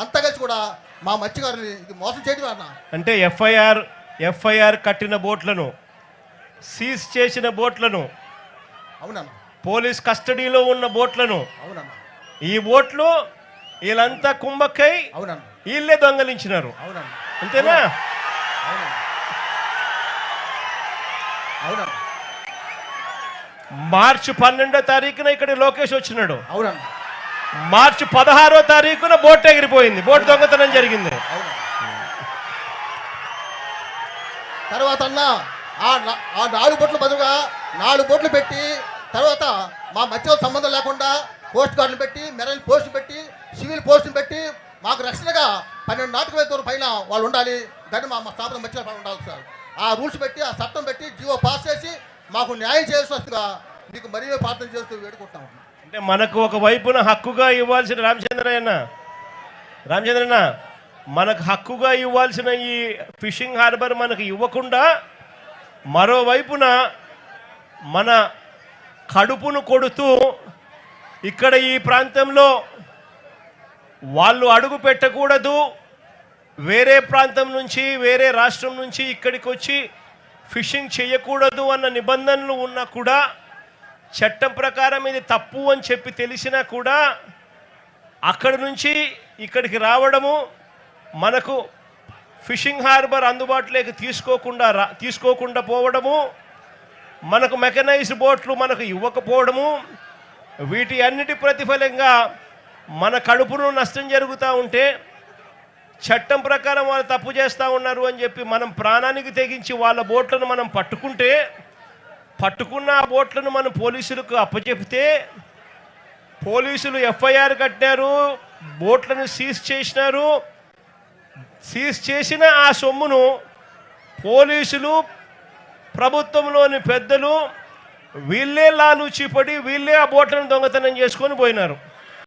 అంతా కలిసి కూడా మా మత్స్యకారుని ఇది మోసం చేయడం అన్న. అంటే ఎఫ్ఐఆర్ కట్టిన బోట్లను, సీజ్ చేసిన బోట్లను, అవునన్న, పోలీస్ కస్టడీలో ఉన్న బోట్లను, అవునన్న, ఈ బోట్లు వీళ్ళంతా కుంభక్కై అవునన్న, వీళ్ళే దొంగలించినారు. అవునన్న, అంతేనా? అవునన్న, అవునన్న, మార్చి 12వ తారీఖున ఇక్కడ లోకేష్ వచ్చినాడు. అవునన్న, మార్చి 16వ తారీఖున బోట్ ఎగిరిపోయింది, బోట్ దొంగతనం జరిగింది. అవునన్న. తర్వాత అన్న ఆ 4 బోట్ల బదులుగా 4 బోట్లు పెట్టి, తర్వాత మా మత్స్యకారుల సంబంధం లేకుండా పోస్ట్ గార్డులు పెట్టి, మెరైన్ పోస్టులు పెట్టి, సివిల్ పోస్టులు పెట్టి మాకు రక్షణగా 12 నాటికల దూరం పైన వాళ్ళు ఉండాలి. దాన్ని మా స్థాపన మత్స్యకారులు ఉండాలి సార్. ఆ రూల్స్ పెట్టి, ఆ చట్టం పెట్టి, జీవో పాస్ చేసి మాకు న్యాయం చేయాల్సి వస్తుందిగా మీకు మరీ ప్రార్థన చేస్తూ వేడుకుంటాం. అంటే మనకు ఒక వైపున హక్కుగా ఇవ్వాల్సిన రామచంద్రన్న మనకు హక్కుగా ఇవ్వాల్సిన ఈ ఫిషింగ్ హార్బర్ మనకు ఇవ్వకుండా, మరోవైపున మన కడుపును కొడుతూ ఇక్కడ ఈ ప్రాంతంలో వాళ్ళు అడుగు పెట్టకూడదు, వేరే ప్రాంతం నుంచి, వేరే రాష్ట్రం నుంచి ఇక్కడికి వచ్చి ఫిషింగ్ చేయకూడదు అన్న నిబంధనలు ఉన్నా కూడా, చట్టం ప్రకారం ఇది తప్పు అని చెప్పి తెలిసినా కూడా అక్కడి నుంచి ఇక్కడికి రావడము, మనకు ఫిషింగ్ హార్బర్ అందుబాటులోకి తీసుకోకుండా పోవడము, మనకు మెకనైజ్డ్ బోట్లు మనకు ఇవ్వకపోవడము, వీటి అన్నిటి ప్రతిఫలంగా మన కడుపును నష్టం జరుగుతూ ఉంటే, చట్టం ప్రకారం వాళ్ళు తప్పు చేస్తూ ఉన్నారు అని చెప్పి మనం ప్రాణానికి తెగించి వాళ్ళ బోట్లను మనం పట్టుకున్న ఆ బోట్లను మనం పోలీసులకు అప్పచెప్తే, పోలీసులు ఎఫ్ఐఆర్ కట్టినారు, బోట్లను సీజ్ చేసినారు. సీజ్ చేసిన ఆ సొమ్మును పోలీసులు, ప్రభుత్వంలోని పెద్దలు వీళ్ళే లాలూచిపడి వీళ్ళే ఆ బోట్లను దొంగతనం చేసుకొని పోయినారు.